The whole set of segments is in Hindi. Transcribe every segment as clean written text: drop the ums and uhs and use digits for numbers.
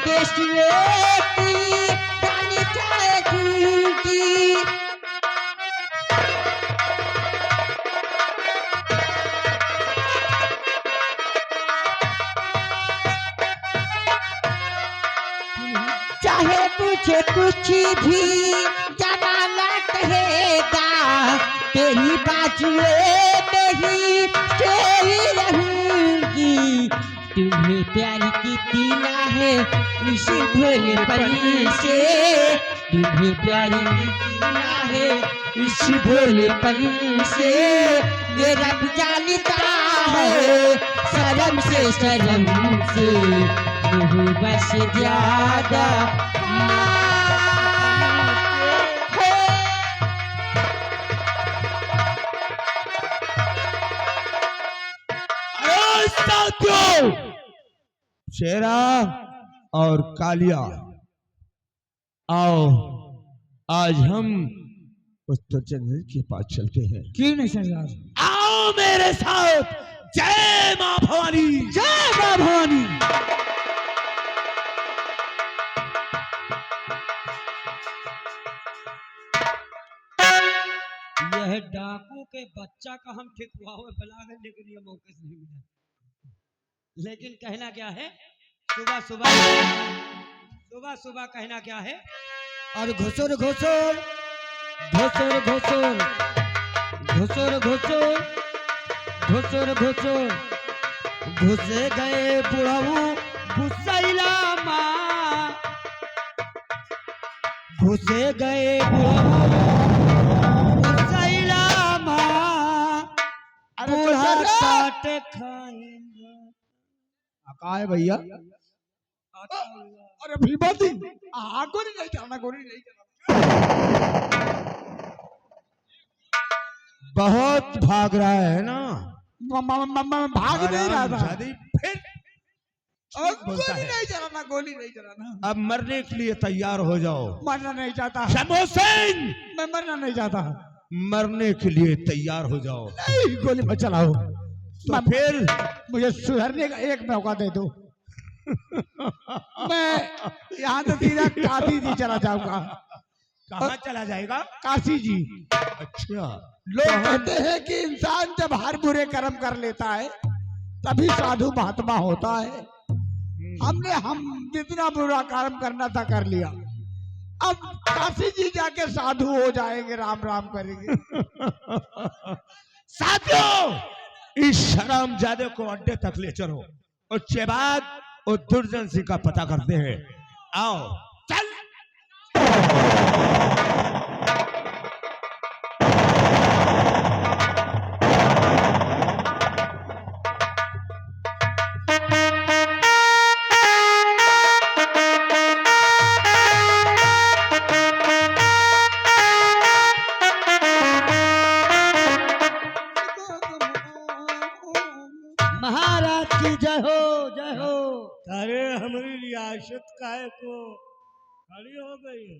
देशिए की जानी चाहे की चाहे मुझे कुछ भी जमाना कहेगा तेरी बाजुए में ही तेरी रहूंगी तुम्हें प्यार की तीला है इस भोलेपन से तुम्हें प्यार की तीला है इस भोलेपन से ये रब जानता है शर्म से बस ज्यादा शेरा और कालिया, आओ आज हम उस जंगल के पास चलते हैं। क्यों नहीं सरदार? आओ मेरे साथ। जय मां भवानी। जय मां भवानी। यह डाकू के बच्चा का हम ठिकवा हुए बला गए, लेकिन ये मौके से नहीं मिला। लेकिन कहना क्या है, सुबह सुबह कहना क्या है। और घुसुर घुसुर घुसुर घुसुर घुसुर घुसुर घुसुर घुसुर घुसे गए बुढ़ऊ घुसैला माँ, घुसे गए बुढ़ऊ घुसैला माँ, बूढ़ा काट खाएंगे। कहा है भैया? अरे भीमा दी गोली नहीं चलाना, गोली नहीं चलाना। बहुत भाग रहा है ना? भाग नहीं रहा था। फिर गोली नहीं चलाना, गोली नहीं चलाना। अब मरने के लिए तैयार हो जाओ। मरना नहीं चाहता शमोसेन, मैं मरना नहीं चाहता। मरने के लिए तैयार हो जाओ। नहीं, गोली मत चलाओ। तो फिर मुझे सुधरने का एक मौका दे दो। मैं यहाँ से सीधा काशी जी चला जाऊंगा। कहाँ चला जाएगा? काशी जी। अच्छा, लोग कहते हैं कि इंसान जब हर बुरे कर्म कर लेता है तभी साधु महात्मा होता है। हम जितना बुरा कर्म करना था कर लिया, अब काशी जी जाके साधु हो जाएंगे, राम राम करेंगे। साथियों, इस शरामजादे को अड्डे तक ले चलो, उसके बाद वो दुर्जन सिंह का पता करते हैं। आओ चल। महाराज की जय हो, जय हो। अरे हमारी रियासत काहे को खड़ी हो गई है?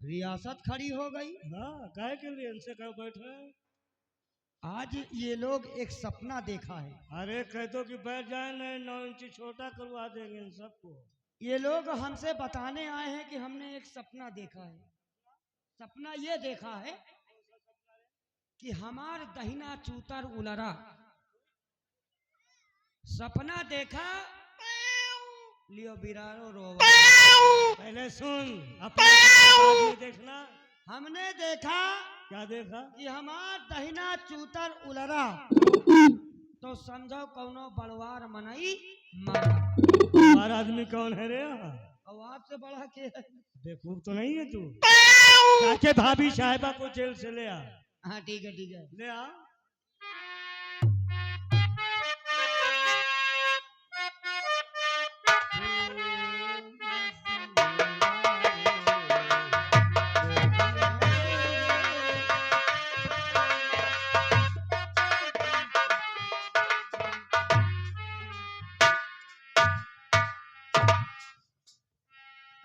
रियासत खड़ी हो गई। हाँ, काहे के लिए इनसे कहो बैठे? आज ये लोग एक सपना देखा है। अरे कह दो कि बैठ जाए, नहीं 9 इंच छोटा करवा देंगे इन सबको। ये लोग हमसे बताने आए हैं कि हमने एक सपना देखा है। सपना ये देखा है कि हमार दहिना चूतर उलरा। सपना देखा, लियो बिरारो रोवा। पहले सुन, अपने देखना। हमने देखा, क्या देखा? कि हमार दहिना चूतर उलरा तो समझो कौनो बलवार मनई मरा। हमारा आदमी कौन है रे? और आपसे बड़ा के है? बेवकूफ तो नहीं है तू? जाके भाभी साहिबा को जेल से ले आ। हाँ ठीक है, ठीक है, ले आ।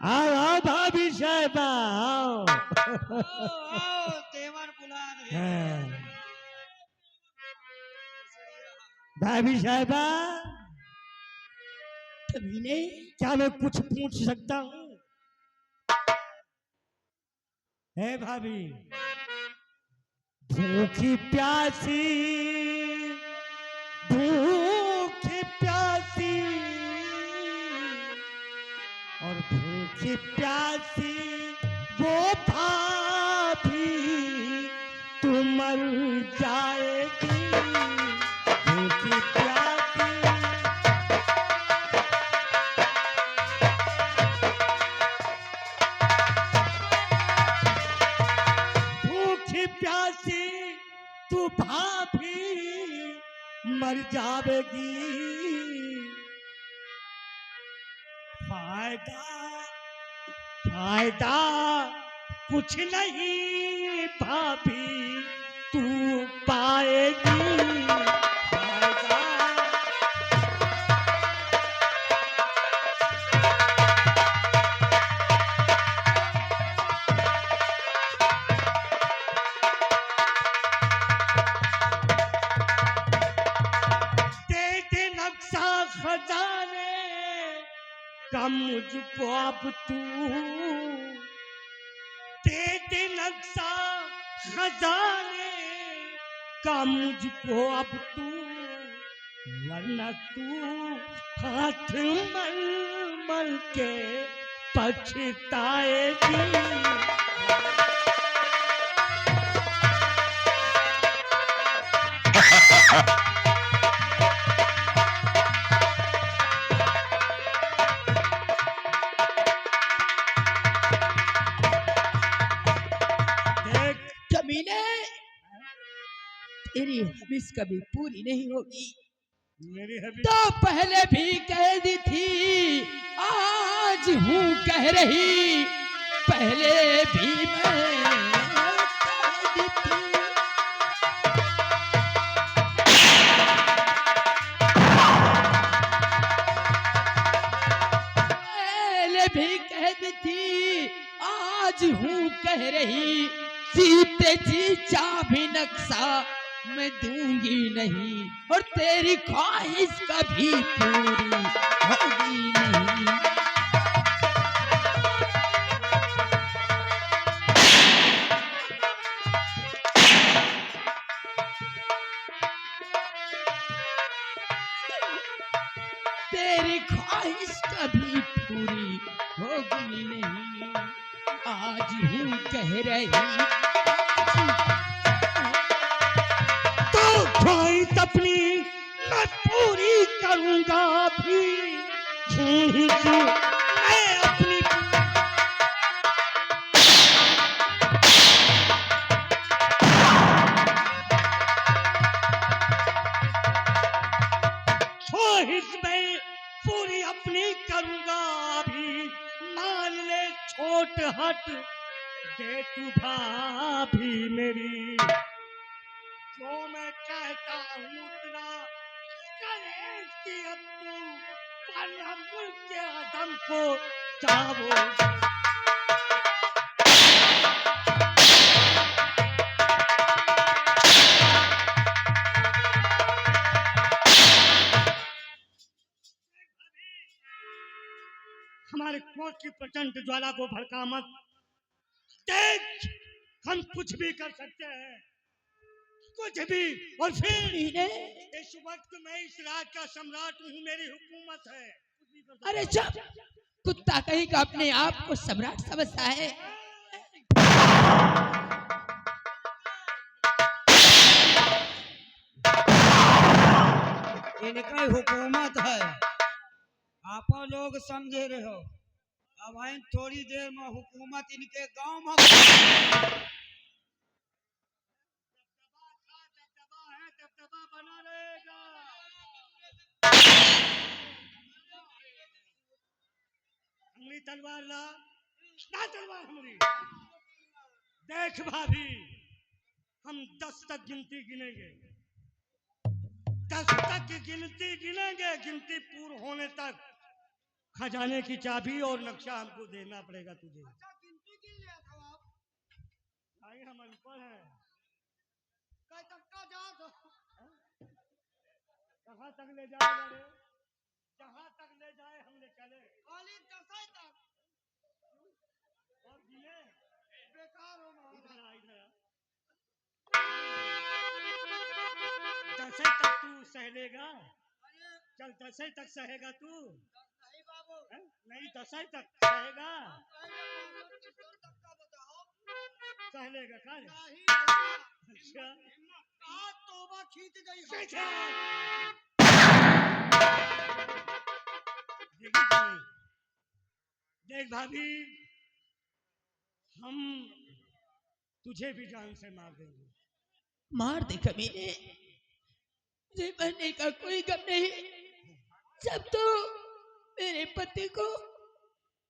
आओ भाभी साहिबा, आओ। तेवर बुला रहे। भाभी साहिबा, कमीने, क्या मैं कुछ पूछ सकता हूँ? है भाभी, भूखी प्यासी, भूखी प्यासी और भूखी प्यासी वो भाभी तू मर जाएगी। भूखी प्यासी, भूखी प्यासी तू भाभी मर जाएगी। फायदा फायदा कुछ नहीं भाभी तू पाएगी। फायदा दे दे नक्शा खजाने का मुझको अब तू, दे दे नक्शा खजाने का मुझको अब तू, वरना तू हाथ मल मल के पछताएगी। देख कमीने, तेरी हविस कभी पूरी नहीं होगी। मेरी हबी, तो पहले भी कह दी थी, आज हूँ कह रही, पहले भी मैं कह दी थी। पहले भी कह दी थी, आज हूँ कह रही, सीते जी चाबी नक्शा मैं दूंगी नहीं, और तेरी ख्वाहिश कभी पूरी होगी नहीं। तेरी ख्वाहिश कभी पूरी होगी नहीं, आज हूँ कह रही। तो ख्वाहिश अपनी मैं पूरी करूंगा भी, ख्वाहिश मैं अपनी ख्वाहिश मैं पूरी अपनी करूंगा भी, मान ले छोट हट दे तू भाभी मेरी। जो मैं कहता हूँ उतना करे कि अब तू पर हम मुल्क के आदम को चाहो। हमारे क्रोध की प्रचंड ज्वाला को भड़का मत। देख, हम कुछ भी कर सकते हैं, कुछ भी। और फिर कमीने, इस वक्त मैं इस राज का सम्राट हूँ, मेरी हुकूमत है, कुछ भी कर सकता अरे चुप, कुत्ता कहीं का अपने आप को सम्राट समझता है। इनका हुकूमत है, आप लोग समझे रहे हो। अब आइन थोड़ी देर में हुकूमत इनके गांव में। दबदबा है, दबदबा बना रहेगा। हमारी तलवार ला, ना तलवार हमारी। देख भाभी, हम 10 तक गिनती गिनेंगे, 10 तक की गिनती गिनेंगे। गिनती पूर्ण होने तक खजाने की चाबी और नक्शा हमको देना पड़ेगा तुझे। भाई हम अनपढ़ हैं। कहाँ तक ले जाएगा रे? जहाँ तक ले जाए हमने चले खाली दसाई तक और दिए बेकार हो महाराज। इधर आ इधर आ। दसे तक तू सह लेगा? चल दसे तक सहेगा तू? नहीं बाबू, हैं? नहीं दसे तक सहेगा? पहले 65 तक का बताओ। सह लेगा का? नहीं अच्छा आज तौबा खींच गई। देखी नहीं? देख भाभी, हम तुझे भी जान से मार देंगे। मार दे कमीने, मुझे मरने का कोई गम नहीं। जब तो मेरे पति को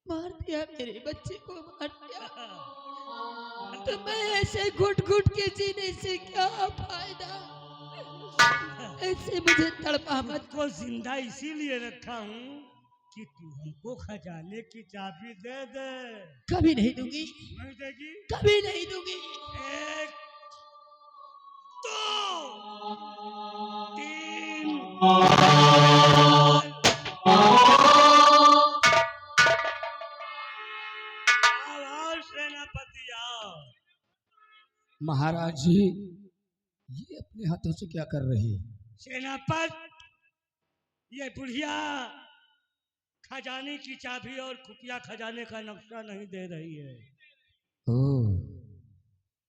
मार दिया, मेरे बच्चे को मार दिया, तो मैं ऐसे घुट घुट के जीने से क्या फायदा? ऐसे मुझे तड़पा मत। को जिंदा इसीलिए रखा हूँ कि तू हमको खजाने की चाबी दे दे। कभी नहीं दूंगी, नहीं देगी? कभी नहीं दूंगी। 1 2 3 आओ सेनापति आओ। महाराज जी, ये अपने हाथों से क्या कर रही है? सेनापति, ये बुढ़िया खजाने की चाबी और खुफिया खजाने का नक्शा नहीं दे रही है। ओ,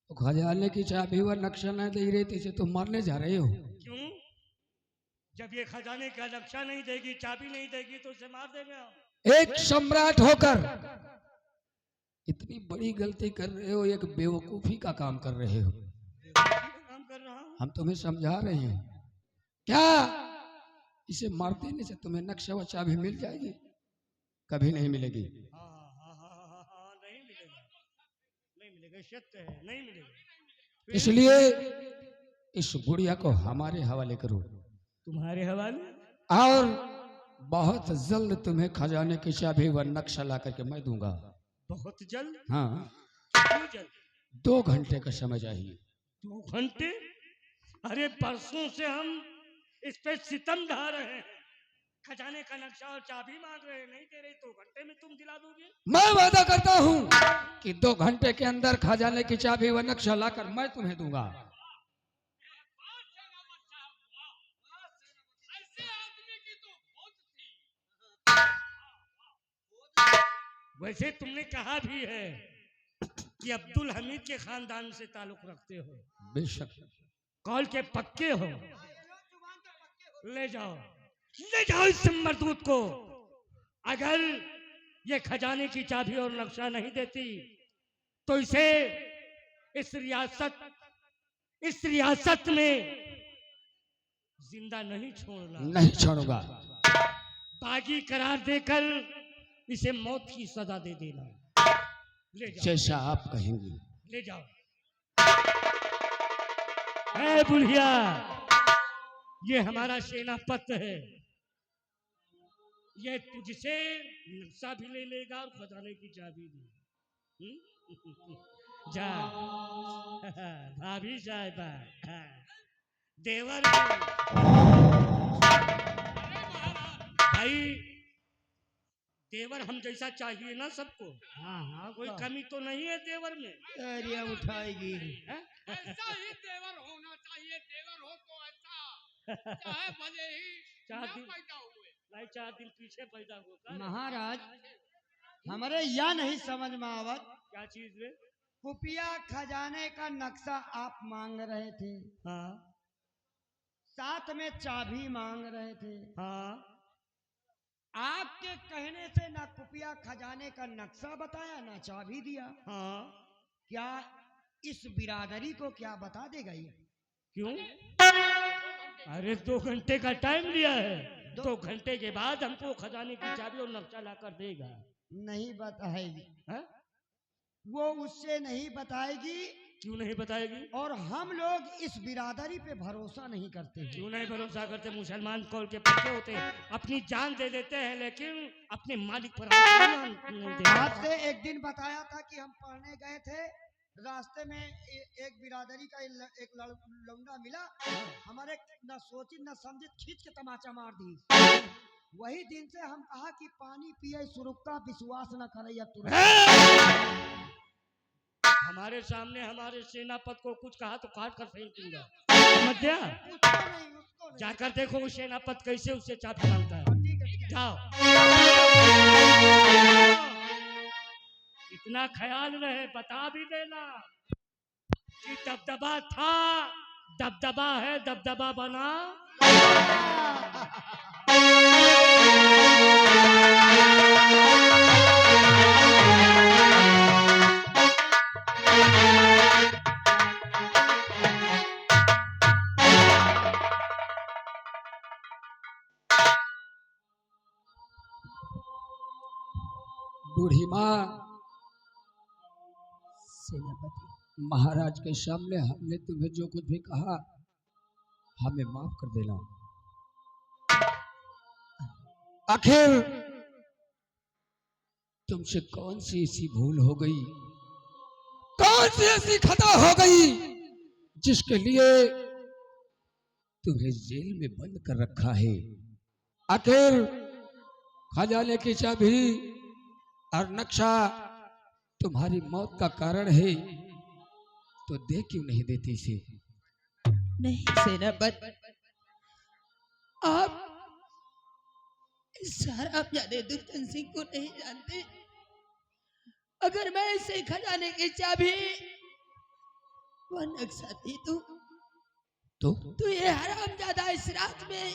तो खजाने की चाबी व नक्शा न दे रही थी, इसे तुम मारने जा रहे हो? क्यों? जब ये खजाने का नक्शा नहीं देगी, चाबी नहीं देगी, तो उसे मार देंगे हम। एक सम्राट होकर इतनी बड़ी गलती कर रहे हो, एक बेवकूफी का काम कर रहे हो। काम कर रहा हूँ। हम तुम्हें समझा रहे हैं, क्या इसे मार देने से तुम्हें नक्शा व चाबी मिल जाएगी? कभी नहीं मिलेगी। हाँ, नहीं मिलेगा, नहीं मिलेगा, सत्य है, नहीं मिलेगा। इसलिए इस बुढ़िया को हमारे हवाले करो, तुम्हारे हवाले? और बहुत जल्द तुम्हें खजाने की चाबी व नक्शा ला करके मैं दूंगा। बहुत जल्द? हाँ, कितनी जल्द? 2 घंटे का समय चाहिए। 2 घंटे? अरे परसों से हम इस पे सितम ढा रहे हैं, खजाने का नक्शा और चाबी मांग रहे हैं, नहीं दे रही। 2 घंटे में तुम दिला दोगे? मैं वादा करता हूँ कि 2 घंटे के अंदर खजाने की चाबी व नक्शा लाकर मैं तुम्हें दूंगा। वैसे तुमने कहा भी है कि अब्दुल हमीद के खानदान से ताल्लुक रखते हो, बेशक। कॉल के पक्के हो। ले जाओ, ले जाओ इस मरदूत को। अगर ये खजाने की चाबी और नक्शा नहीं देती तो इसे इस रियासत में जिंदा नहीं छोड़ना। नहीं छोड़ूंगा। बागी करार देकर इसे मौत की सजा दे देना। ले जाओ, जैसा आप कहेंगे। ले जाओ। ए बुढ़िया, ये हमारा सेनापति है, ये तुझसे नक्शा भी ले लेगा और खजाने की चाबी भी। जा भाभी साहबा, देवर भाई, देवर हम जैसा चाहिए ना सबको। हाँ, कोई कमी तो नहीं है देवर में? अरे उठाएगी। ऐसा ही देवर होना चाहिए। देवर हो तो ऐसा, चाहे भले ही 4 ना दिन पैदा हुए। नहीं, 4 दिन पीछे पैदा होगा। महाराज, हमारे यह नहीं समझ में आवत, क्या चीज रे? खुफिया खजाने का नक्शा आप मांग रहे थे, हाँ साथ में चाबी मांग रहे थे। हाँ, आपके कहने से ना खुफिया खजाने का नक्शा बताया, ना चाबी दिया। हाँ। क्या इस बिरादरी को क्या बता देगा ये? क्यों? अरे 2 घंटे का टाइम लिया है, 2 घंटे के बाद हमको खजाने की चाबी और नक्शा ला कर देगा। नहीं बताएगी। है? वो उससे नहीं बताएगी। क्यों नहीं बताएगी? और हम लोग इस बिरादरी पे भरोसा नहीं करते हैं। क्यों नहीं भरोसा करते? मुसलमान कौल के पक्के होते हैं, अपनी जान दे देते हैं, लेकिन अपने मालिक पर नहीं देते। आज से एक दिन बताया था कि हम पढ़ने गए थे, रास्ते में एक बिरादरी का एक लौंडा मिला, हमारे न सोची न समझे खींच के तमाचा मार दी। वही दिन से हम कहा कि पानी पिए सुरुक्ता विश्वास न करे या तुरंत। हमारे सामने हमारे सेनापति को कुछ कहा तो काट कर फेंक दूंगा, समझ गया? उसको नहीं। जाकर देखो वो सेनापति कैसे उससे चाबी मांगता है। ठीक है, ठीक है। जाओ। इतना ख्याल रहे, बता भी देना कि दबदबा था, दबदबा है, दबदबा बना। बूढ़ी माँ, सेनापति महाराज के सामने हमने तुम्हें जो कुछ भी कहा हमें माफ कर देना। आखिर तुमसे कौन सी ऐसी भूल हो गई, कौन सी ऐसी खता हो गई जिसके लिए तुम्हें जेल में बंद कर रखा है? आखिर खजाने की चाबी और नक्शा तुम्हारी मौत का कारण है, तो दे क्यों नहीं देती इसे? नहीं सेनापति, आप इस हरामजादे दुर्जन सिंह को नहीं जानते। अगर मैं इसे खजाने की चाबी व नक्शा दे दूं तो ये हरामजादा इस रात में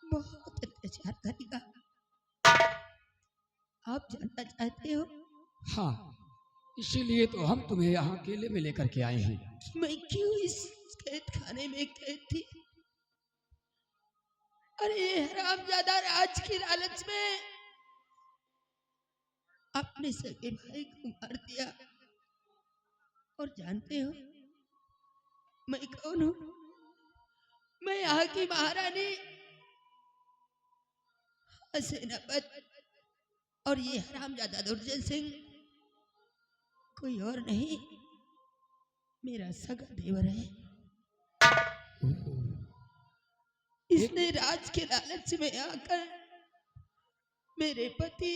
बहुत अत्याचार करेगा। आप जानना चाहते हो? हाँ, इसीलिए तो हम तुम्हें यहाँ अकेले में लेकर के आए हैं। कि मैं क्यों इस कैद खाने में कैद थी? अरे ये हरामजादा राज की लालच में अपने सगे भाई को मार दिया। और जानते हो मैं कौन हूँ? मैं यहाँ की महारानी सेनापति, और ये हरामजादा दुर्जन सिंह कोई और नहीं, मेरा सगा देवर है। इसने राज के लालच में आकर मेरे पति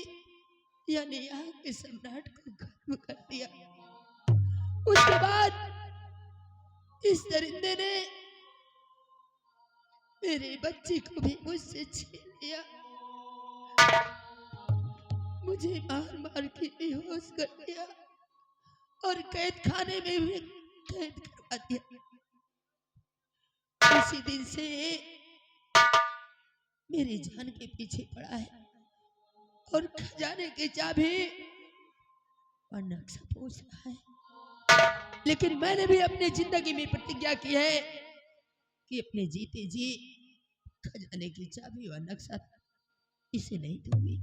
यानी यहाँ के सम्राट को खत्म कर दिया। उसके बाद इस दरिंदे ने मेरे बच्चे को भी मुझसे छीन लिया, मुझे मार मार के बेहोश कर दिया और कैद खाने में भी कैद करवा दिया। उसी दिन से मेरी जान के पीछे पड़ा है और खजाने की चाबी और नक्शा पूछ रहा है। लेकिन मैंने भी अपनी जिंदगी में प्रतिज्ञा की है कि अपने जीते जी खजाने की चाबी और नक्शा इसे नहीं दूंगी।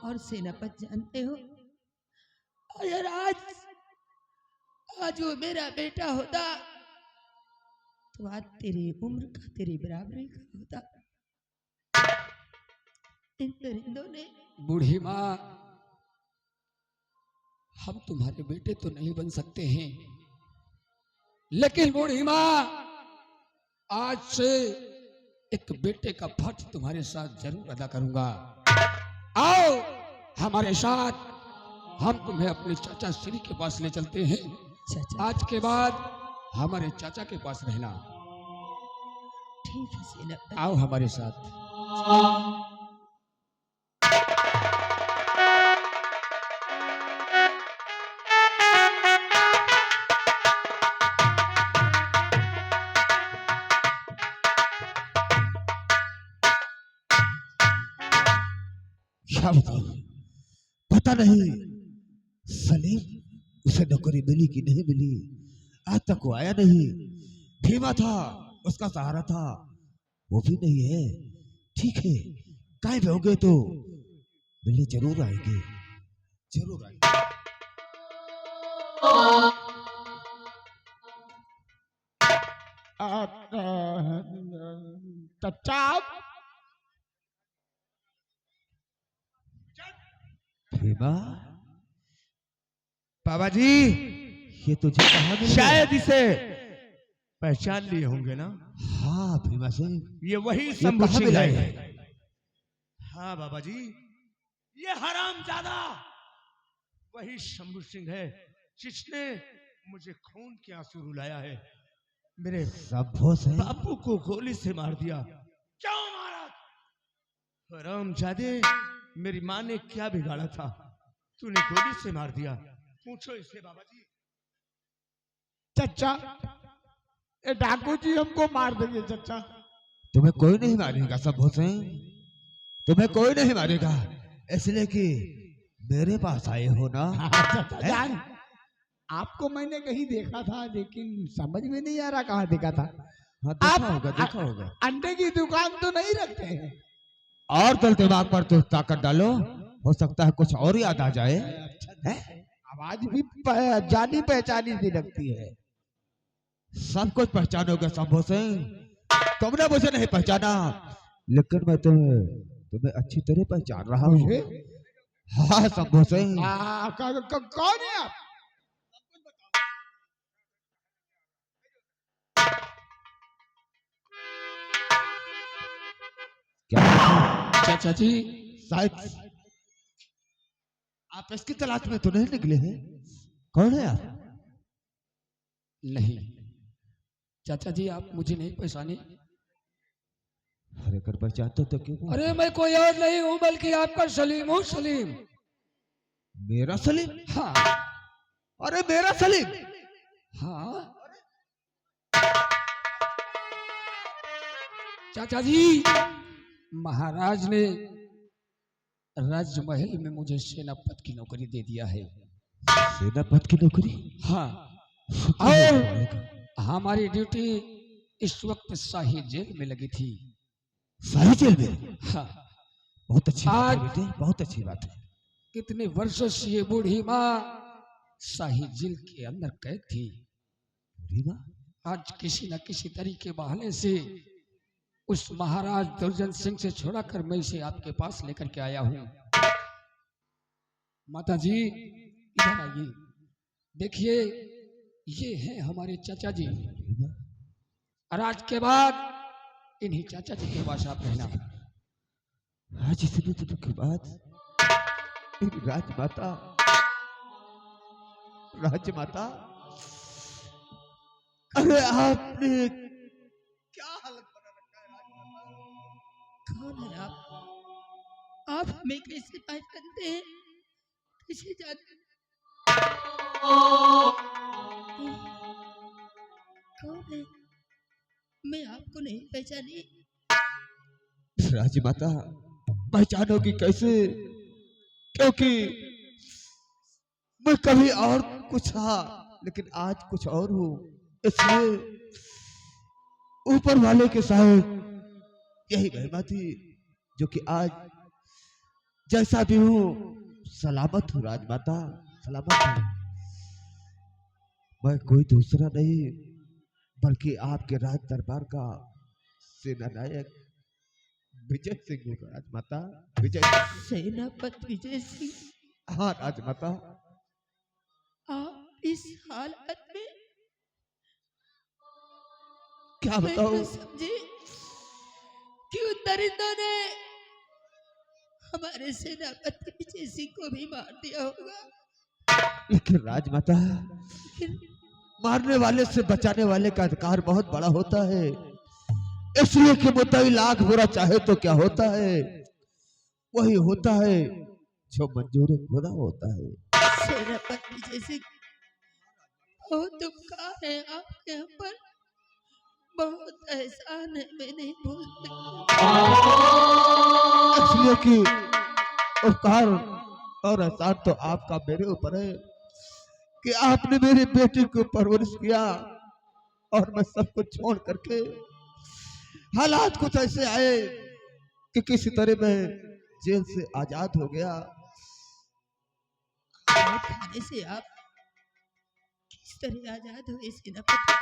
और सेनापति जानते हो, अगर आज वो मेरा बेटा होता तो आज तेरी उम्र का, तेरी बराबरी का होता। इन परिंदों ने। बूढ़ी माँ, हम तुम्हारे बेटे तो नहीं बन सकते हैं, लेकिन बूढ़ी माँ आज से एक बेटे का फर्ज तुम्हारे साथ जरूर अदा करूंगा। आओ हमारे साथ, हम तुम्हें अपने चाचा श्री के पास ले चलते हैं। चाचा, आज के बाद हमारे चाचा के पास रहना। ठीक है सेनापति। आओ हमारे साथ। क्या बताऊं, पता नहीं सलीम उसे नौकरी मिली कि नहीं मिली, आज तक वो आया नहीं। भीमा था, उसका सहारा था, वो भी नहीं है। ठीक है, काहे पे होंगे तो मिलने जरूर आएंगे, जरूर आएंगे। चचा, भीमा, बाबा जी, ये तुझे कहाँ मिला? शायद इसे पहचान लिए होंगे ना? हाँ, हाँ भीमा सिंह, ये वही ये शंभू कहाँ सिंह मिला है। है? हाँ बाबा जी, ये हरामजादा वही शंभू सिंह है जिसने मुझे खून के आंसू रुलाया है। मेरे शंभू सिंह? बापू को गोली से मार दिया। क्यों मारा? हरामजादे, मेरी माँ ने क्या बिगाड़ा था, तूने गोली से मार दिया? पूछो इसे बाबा जी। चचा, ये डाकू जी हमको मार देंगे चचा। तुम्हें कोई नहीं मारेगा शंभू सिंह, तुम्हें कोई नहीं मारेगा, इसलिए कि मेरे पास आए हो ना। चाचा जान, आपको मैंने कहीं देखा था लेकिन समझ में नहीं आ रहा कहाँ देखा था। हाँ देखा आप होगा, देखा होगा। अंडे की दुकान तो नहीं रखते हैं? और दिल दिमाग पर तो ताकत डालो, हो सकता है कुछ और याद आ जाए। हैं? आवाज भी जानी पहचानी सी लगती है। सब कुछ पहचानोगे शंभू सिंह, तुमने मुझे नहीं पहचाना, लेकिन मैं तुम्हें अच्छी तरह पहचान रहा हूँ। हाँ शंभू सिंह, कौन है आप? क्या चाचा जी, शायद आप इसकी तलाश में तो नहीं निकले हैं? कौन है आप? नहीं चाचा जी, आप मुझे नहीं पहचाने। अरे कर पहचानते तो क्यों? अरे मैं कोई और नहीं हूँ बल्कि आपका सलीम हूँ, सलीम। मेरा सलीम? हाँ अरे मेरा सलीम? हाँ चाचा जी, महाराज ने राजमहल में मुझे सेनापति की नौकरी दे दिया है। सेनापति की नौकरी? हाँ, और हमारी ड्यूटी इस वक्त शाही जेल में लगी थी। शाही जेल में? हाँ, बहुत अच्छी बात है आज- बेटे, बहुत अच्छी बात है। कितने वर्षों से ये बूढ़ी माँ शाही जेल के अंदर कैद थी। बूढ़ी माँ? आज किसी न किसी तरीके बहाने से उस महाराज दुर्जन सिंह से छोड़ाकर मैं इसे आपके पास लेकर के आया हूँ। माता जी इधर आइए, देखिए ये हैं हमारे चाचा जी, और आज के बाद इन्हीं चाचा जी के पास आप रहना। आज इतने दिनों के बाद मेरी राजमाता, राजमाता, अरे आपने क्या हालत बना रखा है राजमाता? कौन है आप हमें कैसे पहचानते हैं, कैसे जानते हैं? कौन है? मैं आपको नहीं पहचानी। राजमाता पहचानोगी कैसे, क्योंकि मैं कभी और कुछ था लेकिन आज कुछ और हूँ, इसलिए ऊपर वाले के साथ यही महिमा थी जो कि आज जैसा भी हूँ सलामत हूँ राजमाता, सलामत हूँ। मैं कोई दूसरा नहीं बल्कि आपके राज दरबार का सेना नायक विजय सिंह हूँ राजमाता, विजय सिंह। सेनापति विजय सिंह, हाँ राजमाता। आप इस हालत में? क्या मैं बताऊं? न समझी क्यों दरिंदों ने हमारे सेनापति विजय सिंह को भी मार दिया होगा। लेकिन राजमाता, लेकिन मारने वाले से बचाने वाले का अधिकार बहुत बड़ा होता है, इसलिए कि मुद्दई लाख बुरा चाहे तो क्या होता है, वही होता है जो मंजूर खुदा होता है। सेनापति विजय सिंह, बहुत उपकार है आपके हम पर, बहुत एहसान है, मैं नहीं भूल सकती। इसलिए कि उपकार और एहसान तो आपका मेरे ऊपर है कि आपने मेरी बेटी को परवरिश किया, और मैं सब कुछ छोड़ करके, हालात कुछ ऐसे आए कि किसी तरह मैं जेल से आजाद हो गया। कैद खाने से आप किस तरह आजाद हुए सेनापति?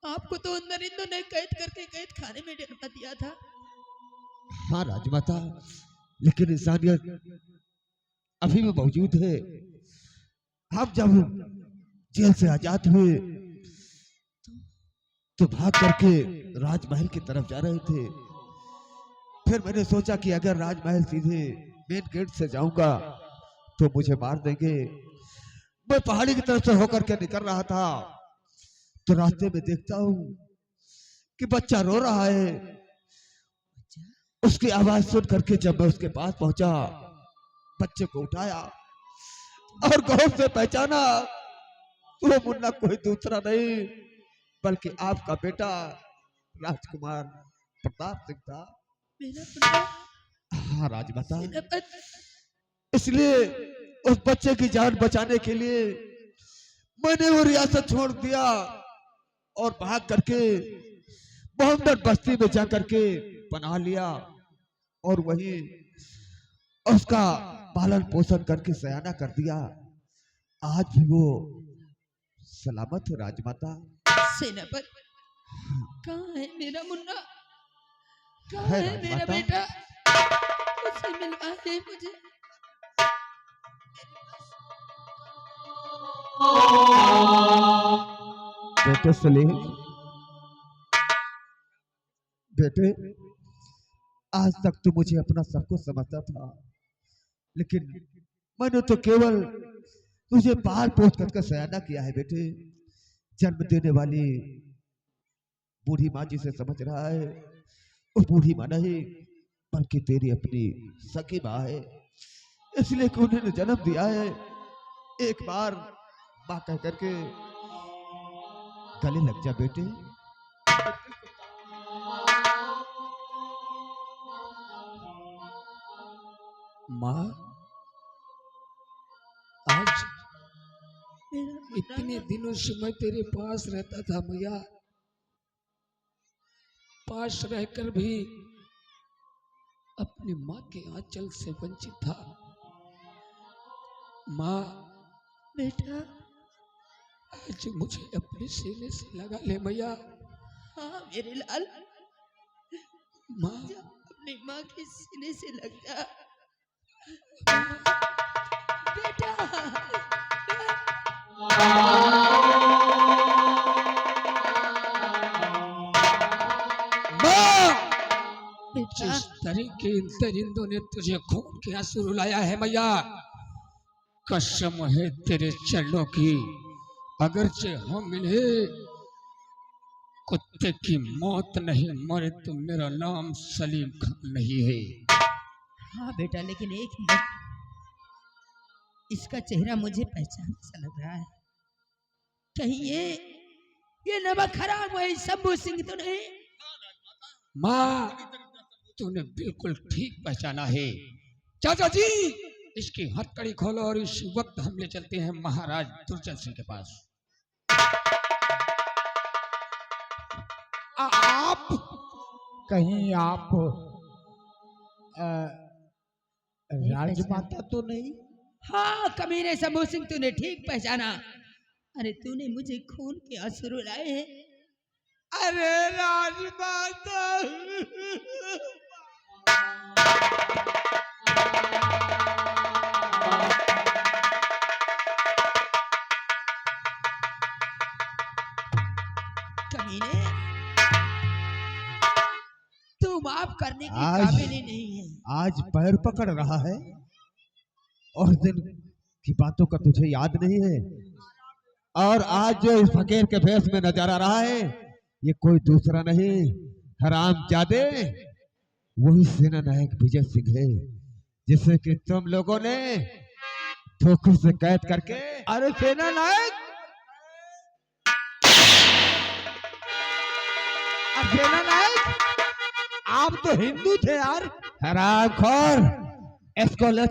आपको तो अंदर इंदों ने कैद करके कैद खाने में डलवा दिया था। हाँ राजमाता, लेकिन इंसानियत अभी भी मौजूद है। आप जब जेल से आजाद हुए तो भाग करके राजमहल की तरफ जा रहे थे। फिर मैंने सोचा कि अगर राजमहल सीधे मेन गेट से जाऊंगा तो मुझे मार देंगे। मैं पहाड़ी की तरफ से होकर के निकल रहा था तो रास्ते में देखता हूँ कि बच्चा रो रहा है। उसकी आवाज सुन करके जब मैं उसके पास पहुंचा, बच्चे को उठाया और गौर से पहचाना वो मुन्ना कोई दूसरा नहीं बल्कि आपका बेटा राजकुमार प्रताप सिंह था। मेरा मुन्ना हाँ राजमाता, सेनापति इसलिए उस बच्चे की जान बचाने के लिए मैंने वो रियासत छोड़ दिया और भाग करके मोहम्मद बस्ती में जा करके पनाह लिया और वहीं उसका पालन पोषण करके सयाना कर दिया। आज भी वो सलामत है राजमाता। सेनापति कहाँ है मेरा मुन्ना, कहाँ है है मेरा राजमाता। बेटा, उसे मिलवा दे मुझे। बेटे सलीम, बेटे आज तक तो मुझे अपना सब कुछ समझता था, लेकिन मैंने तो केवल तुझे पाल पोस करके सयाना किया है। बेटे जन्म देने वाली बूढ़ी माँ जिसे समझ रहा है वो बूढ़ी माँ नहीं बल्कि तेरी अपनी सगी माँ है, इसलिए कि उन्होंने जन्म दिया है। एक बार माँ कह करके गले लग जा बेटे। माँ आज मेरा मुन्ना इतने दिनों से मैं तेरे पास रहता था मैया, पास रहकर भी अपनी माँ के आंचल से वंचित था। माँ बेटा, आज मुझे अपने सीने से लगा ले मैया। हाँ मेरे लाल, माँ जा अपनी माँ के सीने से लग जा बेटा। बेटा जिस तरीके इन दरिंदों ने तुझे खून के आंसू रुलाया है मैया, कसम है तेरे चरणों की, अगरचे हम मिले कुत्ते की मौत नहीं मरे तो मेरा नाम सलीम खान नहीं है। हाँ बेटा, लेकिन एक मिनट, इसका चेहरा मुझे पहचान सा लग रहा है। कहीं ये नमक खराब है शंभू सिंह तो नहीं? माँ तूने बिल्कुल ठीक पहचाना है। चाचा जी इसकी हथकड़ी खोलो और इस वक्त हम ले चलते हैं महाराज दुर्जन सिंह के पास। आप कहीं आप राजमाता तो नहीं? हाँ कमीने शंभू सिंह, तूने ठीक पहचाना। अरे तूने मुझे खून के आंसू रुलाए हैं। अरे राजमाता, कमीने, तू माफ करने की आज- काबिल ही नहीं है। आज पैर पकड़ रहा है और उस दिन की बातों का तुझे याद नहीं है। और आज जो इस फकीर के भेष में नजर आ रहा है ये कोई दूसरा नहीं हरामजादे वही सेना नायक विजय सिंह है, जिसे कि तुम लोगों ने धोखे से कैद करके। अरे सेना नायक, सेना नायक, आप तो हिंदू थे यार। हरामखोर, इसको ले